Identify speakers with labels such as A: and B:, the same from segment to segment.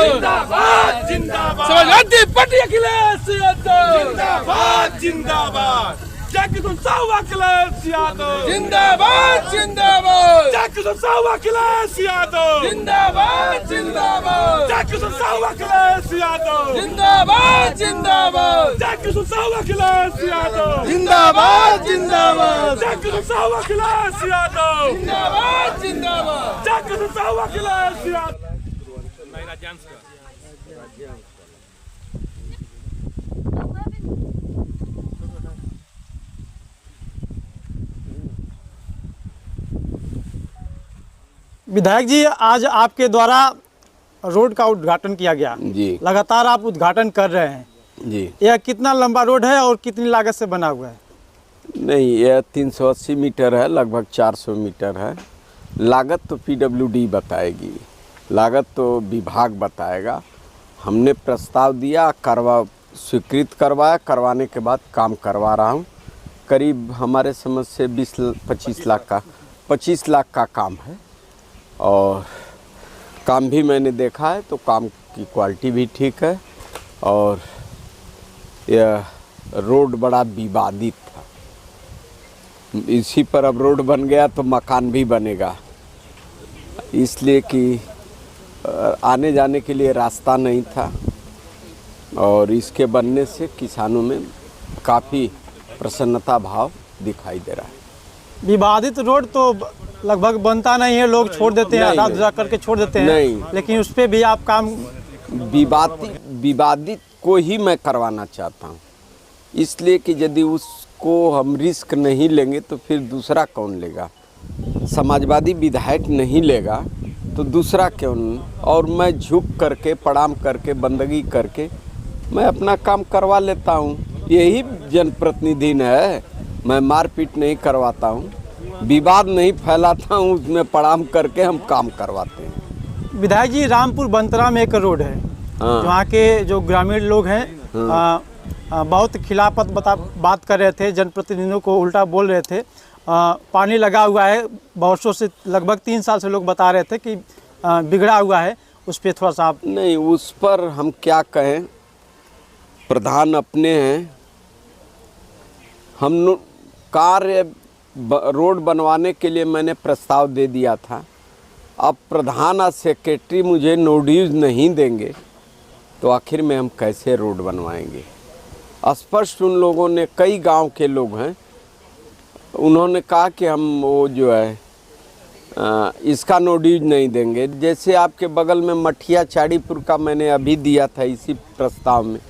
A: जिंदाबाद जिंदाबाद
B: समाजवादी पार्टी अखिलेश यादव
A: जिंदाबाद जिंदाबाद जगदीश अखिलेश यादव
B: जिंदाबाद जिंदाबाद
A: जगदीश अखिलेश यादव
B: जिंदाबाद जिंदाबाद
A: जगदीश अखिलेश यादव
B: जिंदाबाद जिंदाबाद
A: जगदीश अखिलेश यादव
B: जिंदाबाद जिंदाबाद
A: जगदीश अखिलेश यादव
B: जिंदाबाद जिंदाबाद
A: जगदीश अखिलेश यादव।
C: विधायक जी, आज आपके द्वारा रोड का उद्घाटन किया गया
D: जी।
C: लगातार आप उद्घाटन कर रहे हैं
D: जी।
C: यह कितना लंबा रोड है और कितनी लागत से बना हुआ है?
D: नहीं, यह 380 मीटर है, लगभग 400 मीटर है। लागत तो पीडब्ल्यूडी बताएगी, लागत तो विभाग बताएगा। हमने प्रस्ताव दिया, स्वीकृत करवाया, करवाने के बाद काम करवा रहा हूँ। करीब हमारे समझ से 25 लाख का काम है और काम भी मैंने देखा है तो काम की क्वालिटी भी ठीक है। और यह रोड बड़ा विवादित था, इसी पर अब रोड बन गया तो मकान भी बनेगा, इसलिए कि आने जाने के लिए रास्ता नहीं था और इसके बनने से किसानों में काफ़ी प्रसन्नता भाव दिखाई दे रहा है।
C: विवादित रोड तो लगभग बनता नहीं है, लोग छोड़ देते हैं, आधा करके छोड़ देते हैं।
D: नहीं,
C: लेकिन उस पर भी आप काम
D: विवादित को ही मैं करवाना चाहता हूँ, इसलिए कि यदि उसको हम रिस्क नहीं लेंगे तो फिर दूसरा कौन लेगा? समाजवादी विधायक नहीं लेगा तो दूसरा क्यों? और मैं झुक करके, प्रणाम करके, बंदगी करके मैं अपना काम करवा लेता हूँ। यही जनप्रतिनिधि है, मैं मारपीट नहीं करवाता हूँ, विवाद नहीं फैलाता हूँ, उसमें प्रणाम करके हम काम करवाते हैं।
C: विधायक जी, रामपुर बंतरा में एक रोड है, वहाँ के जो ग्रामीण लोग हैं बहुत खिलाफत बात कर रहे थे, जनप्रतिनिधियों को उल्टा बोल रहे थे। पानी लगा हुआ है वर्षों से, लगभग 3 साल से लोग बता रहे थे कि बिगड़ा हुआ है, उस पर थोड़ा सा आप।
D: नहीं, उस पर हम क्या कहें, प्रधान अपने हैं। हम कार्य रोड बनवाने के लिए मैंने प्रस्ताव दे दिया था, अब प्रधान और सेक्रेटरी मुझे नोटिस नहीं देंगे तो आखिर में हम कैसे रोड बनवाएंगे? स्पष्ट उन लोगों ने, कई गांव के लोग हैं, उन्होंने कहा कि हम वो जो है इसका नोटिस नहीं देंगे। जैसे आपके बगल में मठिया चाड़ीपुर का मैंने अभी दिया था इसी प्रस्ताव में,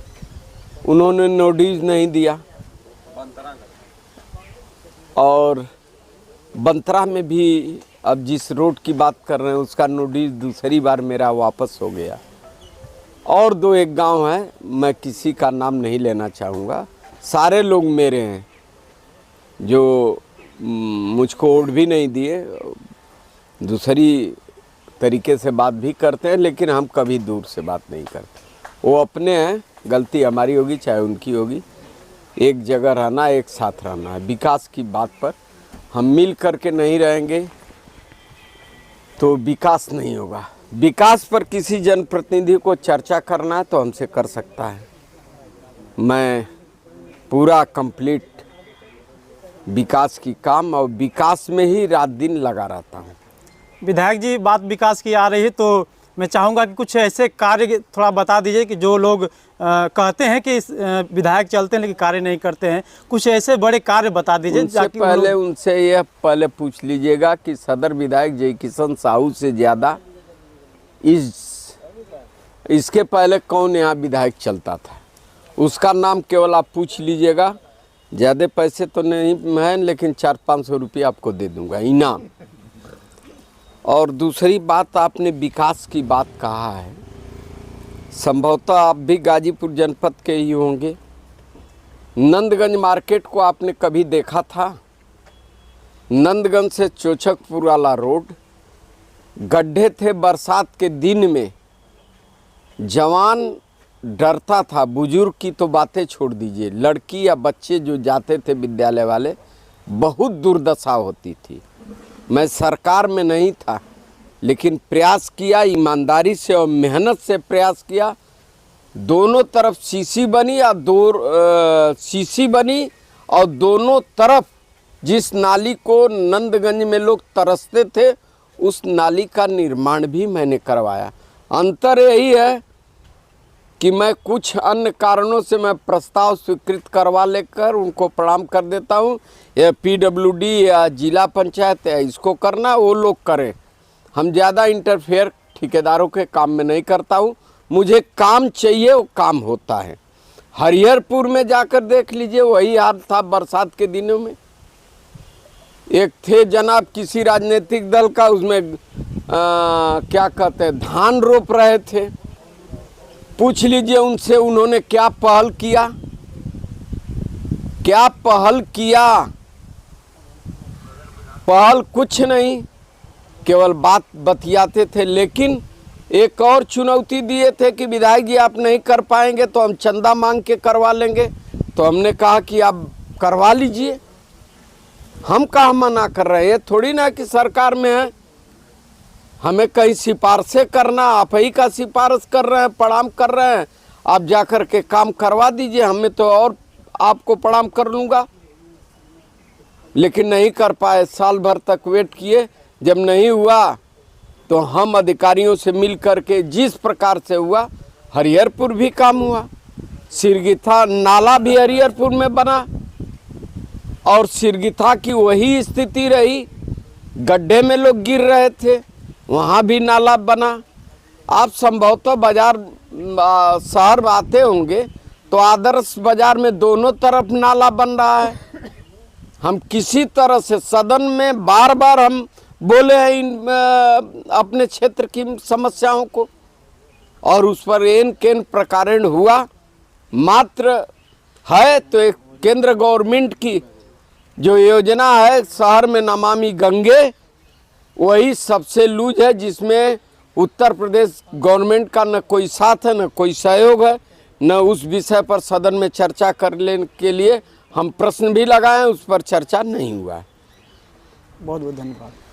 D: उन्होंने नोटिस नहीं दिया। और बंतरा में भी अब जिस रोड की बात कर रहे हैं उसका नोटिस दूसरी बार मेरा वापस हो गया। और 2-1 गांव है, मैं किसी का नाम नहीं लेना चाहूँगा, सारे लोग मेरे हैं जो मुझको वोट भी नहीं दिए, दूसरी तरीके से बात भी करते हैं, लेकिन हम कभी दूर से बात नहीं करते। वो अपने हैं, गलती हमारी होगी चाहे उनकी होगी। एक जगह रहना, एक साथ रहना है। विकास की बात पर हम मिल करके नहीं रहेंगे तो विकास नहीं होगा। विकास पर किसी जनप्रतिनिधि को चर्चा करना है तो हमसे कर सकता है, मैं पूरा कंप्लीट विकास की काम और विकास में ही रात दिन लगा रहता हूँ।
C: विधायक जी, बात विकास की आ रही है तो मैं चाहूँगा कि कुछ ऐसे कार्य थोड़ा बता दीजिए कि जो लोग कहते हैं कि विधायक चलते हैं लेकिन कार्य नहीं करते हैं, कुछ ऐसे बड़े कार्य बता दीजिए।
D: उनसे यह पहले पूछ लीजिएगा कि सदर विधायक जय किशन साहू से ज़्यादा इसके पहले कौन यहाँ विधायक चलता था, उसका नाम केवल आप पूछ लीजिएगा। ज़्यादा पैसे तो नहीं हैं, लेकिन 400-500 रुपये आपको दे दूँगा इनाम। और दूसरी बात, आपने विकास की बात कहा है, संभवतः आप भी गाजीपुर जनपद के ही होंगे। नंदगंज मार्केट को आपने कभी देखा था? नंदगंज से चोचकपुर वाला रोड, गड्ढे थे बरसात के दिन में, जवान डरता था। बुजुर्ग की तो बातें छोड़ दीजिए, लड़की या बच्चे जो जाते थे विद्यालय वाले, बहुत दुर्दशा होती थी। मैं सरकार में नहीं था लेकिन प्रयास किया, ईमानदारी से और मेहनत से प्रयास किया। दोनों तरफ सीसी बनी सीसी बनी और दोनों तरफ जिस नाली को नंदगंज में लोग तरसते थे उस नाली का निर्माण भी मैंने करवाया। अंतर यही है कि मैं कुछ अन्य कारणों से मैं प्रस्ताव स्वीकृत करवा लेकर उनको प्रणाम कर देता हूँ। या PWD या जिला पंचायत या इसको करना वो लोग करें, हम ज़्यादा इंटरफेयर ठेकेदारों के काम में नहीं करता हूँ। मुझे काम चाहिए, वो काम होता है। हरिहरपुर में जाकर देख लीजिए, वही हाल था बरसात के दिनों में। एक थे जनाब किसी राजनीतिक दल का, उसमें क्या कहते हैं, धान रोप रहे थे। पूछ लीजिए उनसे उन्होंने क्या पहल किया, क्या पहल किया? पहल कुछ नहीं, केवल बात बतियाते थे। लेकिन एक और चुनौती दिए थे कि विधायक जी आप नहीं कर पाएंगे तो हम चंदा मांग के करवा लेंगे। तो हमने कहा कि आप करवा लीजिए, हम कहाँ मना कर रहे हैं। थोड़ी ना कि सरकार में है, हमें कहीं सिफारिशें करना, आप ही का सिफारिश कर रहे हैं, प्रणाम कर रहे हैं, आप जाकर के काम करवा दीजिए, हमें तो और आपको प्रणाम कर लूँगा। लेकिन नहीं कर पाए, साल भर तक वेट किए। जब नहीं हुआ तो हम अधिकारियों से मिल करके जिस प्रकार से हुआ, हरिहरपुर भी काम हुआ, सिरगिथा नाला भी हरिहरपुर में बना और सिरगिथा की वही स्थिति रही, गड्ढे में लोग गिर रहे थे, वहाँ भी नाला बना। आप संभवतः बाजार शहर में आते होंगे तो आदर्श बाजार में दोनों तरफ नाला बन रहा है। हम किसी तरह से सदन में बार बार हम बोले हैं इन अपने क्षेत्र की समस्याओं को, और उस पर एन केन प्रकारण हुआ। मात्र है तो एक केंद्र गवर्नमेंट की जो योजना है शहर में नमामि गंगे, वही सबसे लूज है, जिसमें उत्तर प्रदेश गवर्नमेंट का न कोई साथ है न कोई सहयोग है, न उस विषय पर सदन में चर्चा करने के लिए हम प्रश्न भी लगाए, उस पर चर्चा नहीं हुआ है।
C: बहुत बहुत धन्यवाद।